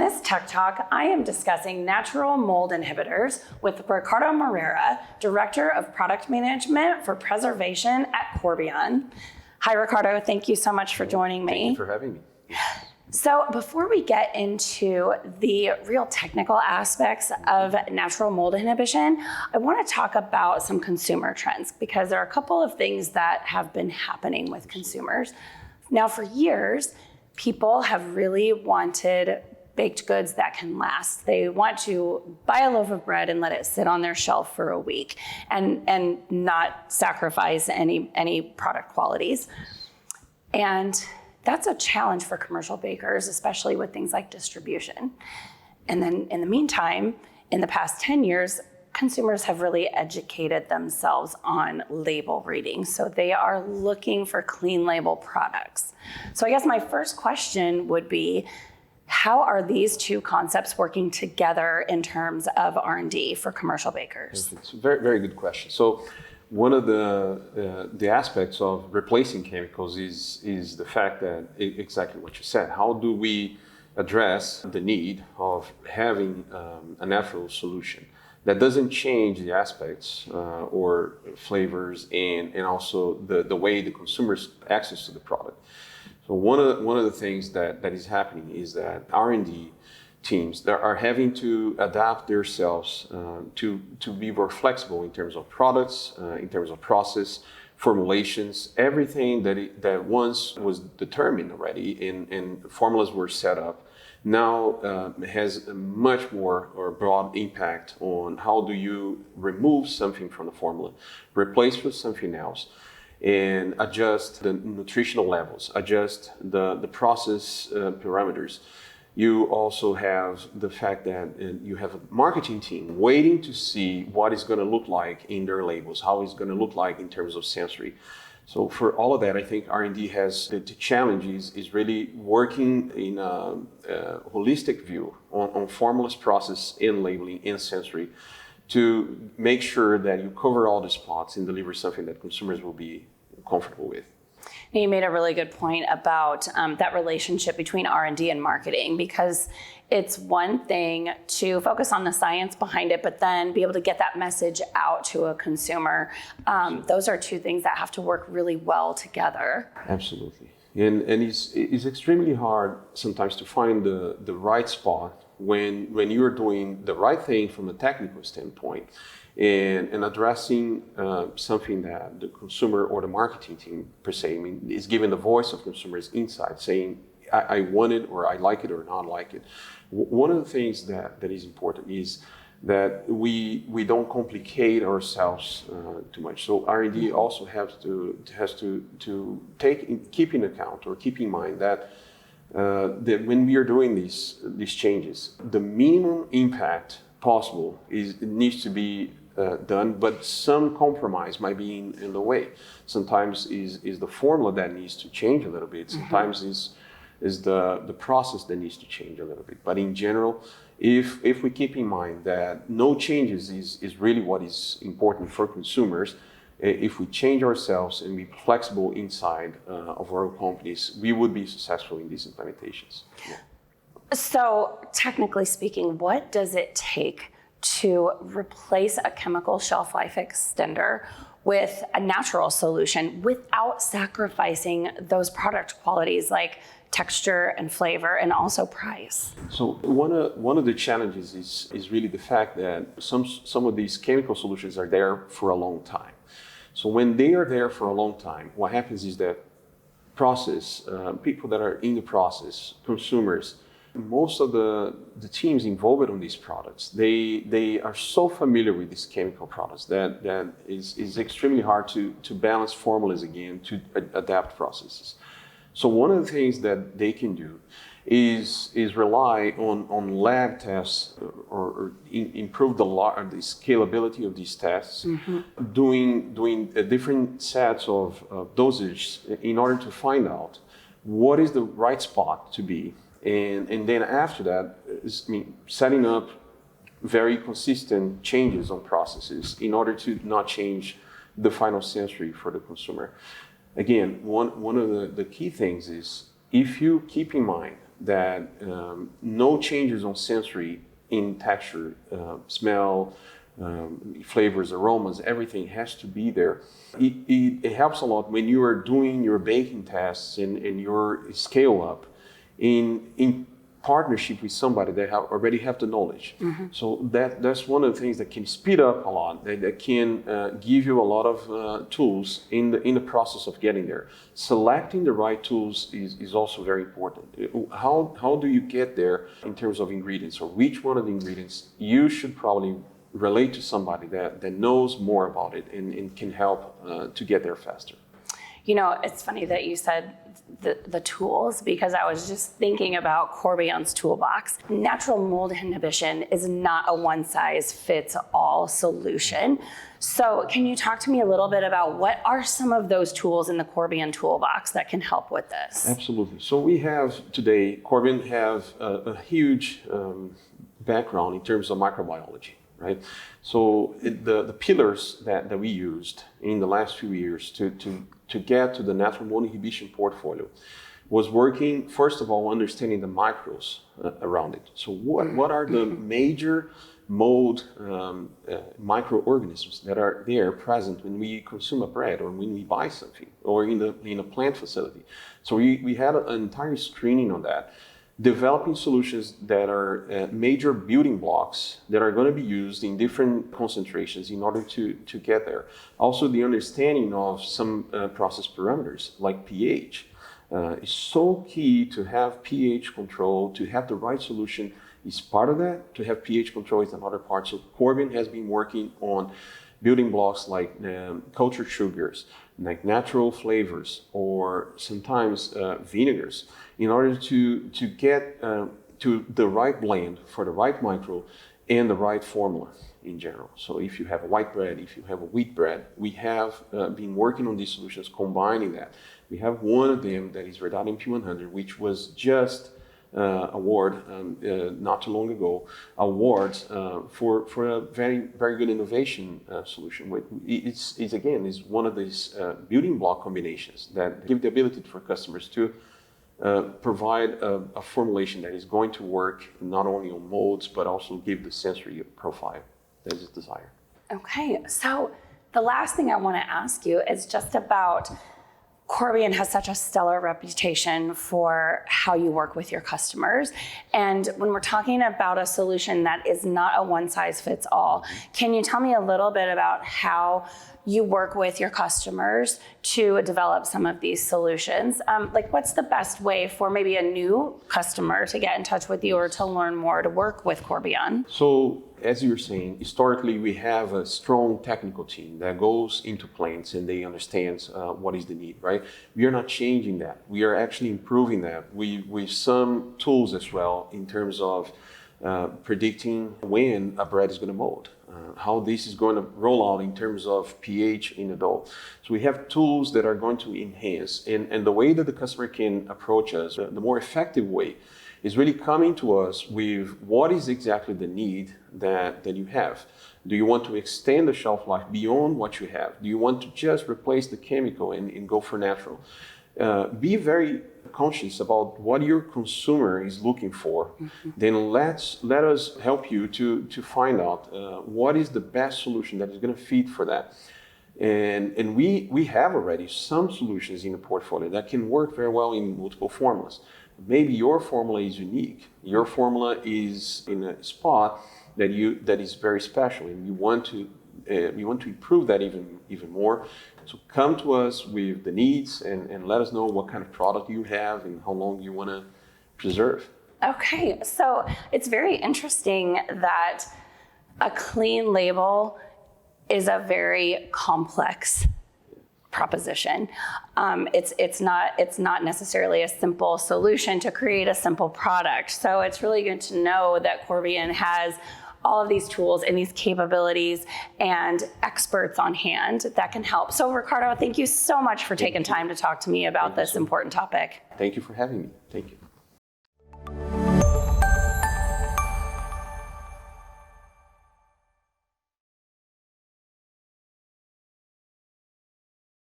this Tech Talk, I am discussing natural mold inhibitors with Ricardo Moreira, Director of Product Management for Preservation at Corbion. Hi, Ricardo. Thank you so much for joining me. Thank you for having me. So before we get into the real technical aspects of natural mold inhibition, I want to talk about some consumer trends because there are a couple of things that have been happening with consumers. Now, for years, people have really wanted baked goods that can last. They want to buy a loaf of bread and let it sit on their shelf for a week and not sacrifice any product qualities. And that's a challenge for commercial bakers, especially with things like distribution. And then in the meantime, in the past 10 years, consumers have really educated themselves on label reading. So they are looking for clean label products. So I guess my first question would be, how are these two concepts working together in terms of R&D for commercial bakers? It's a very, very good question. So one of the aspects of replacing chemicals is the fact that exactly what you said. How do we address the need of having a natural solution that doesn't change the aspects or flavors and also the way the consumers access to the product? So one of the things that is happening is that R&D teams that are having to adapt themselves to be more flexible in terms of products, in terms of process, formulations, everything that once was determined already and formulas were set up, now has a much more or broad impact on how do you remove something from the formula, replace with something else, and adjust the nutritional levels, adjust the process parameters. You also have the fact that you have a marketing team waiting to see what it's going to look like in their labels, how it's going to look like in terms of sensory. So for all of that, I think R&D has the challenge is really working in a holistic view on formulas, process, and labeling, and sensory, to make sure that you cover all the spots and deliver something that consumers will be comfortable with. You made a really good point about that relationship between R&D and marketing, because it's one thing to focus on the science behind it, but then be able to get that message out to a consumer. Those are two things that have to work really well together. Absolutely. And it's extremely hard sometimes to find the right spot when you're doing the right thing from a technical standpoint and addressing something that the consumer or the marketing team per se, is giving the voice of consumers inside, saying, I want it, or I like it, or not like it. One of the things that is important is that we don't complicate ourselves too much. So R&D also has to keep in account or keep in mind that when we are doing these changes, the minimum impact possible needs to be done, but some compromise might be in the way. Sometimes is the formula that needs to change a little bit. Sometimes is the process that needs to change a little bit. But in general, if we keep in mind that no changes is really what is important for consumers, if we change ourselves and be flexible inside of our companies, we would be successful in these implementations. Yeah. So technically speaking, what does it take to replace a chemical shelf life extender with a natural solution without sacrificing those product qualities like texture and flavor and also price? So one of the challenges is really the fact that some of these chemical solutions are there for a long time. So when they are there for a long time, what happens is that people that are in the process, consumers, most of the teams involved on these products, they are so familiar with these chemical products that is extremely hard to balance formulas again, to adapt processes. So one of the things that they can do is rely on lab tests or improve the scalability of these tests, doing different sets of dosage in order to find out what is the right spot to be. And then after that, setting up very consistent changes on processes in order to not change the final sensory for the consumer. Again, one of the key things is if you keep in mind that no changes on sensory in texture, smell, flavors, aromas, everything has to be there. It helps a lot when you are doing your baking tests and your scale up in partnership with somebody that already have the knowledge. So that's one of the things that can speed up a lot, that can give you a lot of tools in the process of getting there. Selecting the right tools is also very important. How do you get there in terms of ingredients, or which one of the ingredients you should probably relate to somebody that knows more about it and can help to get there faster. You know, it's funny that you said the tools, because I was just thinking about Corbion's Toolbox. Natural mold inhibition is not a one-size-fits-all solution. So can you talk to me a little bit about what are some of those tools in the Corbion Toolbox that can help with this? Absolutely. So we have today, Corbion have a huge background in terms of microbiology. Right, so the pillars that we used in the last few years to get to the natural mold inhibition portfolio was working, first of all, understanding the microbes around it. So what are the major mold microorganisms that are there present when we consume a bread or when we buy something or in a plant facility? So we had an entire screening on that, developing solutions that are major building blocks that are going to be used in different concentrations in order to get there. Also, the understanding of some process parameters like pH is so key. To have pH control, to have the right solution is part of that. To have pH control is another part. So Corbion has been working on building blocks like cultured sugars, like natural flavors, or sometimes vinegars, in order to get to the right blend for the right micro and the right formula in general. So if you have a white bread, if you have a wheat bread, we have been working on these solutions, combining that. We have one of them that is Red MP100, which was just award not too long ago, awards for a very, very good innovation solution. It's again is one of these building block combinations that give the ability for customers to provide a formulation that is going to work not only on molds but also give the sensory profile that is desired. Okay, so the last thing I want to ask you is just about Corbion has such a stellar reputation for how you work with your customers. And when we're talking about a solution that is not a one-size-fits-all, can you tell me a little bit about how you work with your customers to develop some of these solutions? Like, what's the best way for maybe a new customer to get in touch with you or to learn more to work with Corbion? So, as you were saying, historically we have a strong technical team that goes into plants and they understand what is the need, right? We are not changing that. We are actually improving that with some tools as well in terms of predicting when a bread is going to mold, how this is going to roll out in terms of pH in the dough. So we have tools that are going to enhance, and the way that the customer can approach us, the more effective way, is really coming to us with what is exactly the need that you have. Do you want to extend the shelf life beyond what you have? Do you want to just replace the chemical and go for natural? Be very conscious about what your consumer is looking for. Then let us help you to find out what is the best solution that is going to fit for that. And we have already some solutions in the portfolio that can work very well in multiple formulas. Maybe your formula is unique. Your formula is in a spot that is very special, and we want to improve that even more. So come to us with the needs and let us know what kind of product you have and how long you want to preserve. Okay, so it's very interesting that a clean label is a very complex proposition. It's not necessarily a simple solution to create a simple product. So it's really good to know that Corbion has all of these tools and these capabilities and experts on hand that can help. So Ricardo, thank you so much for taking time to talk to me about this important topic. Thank you for having me. Thank you.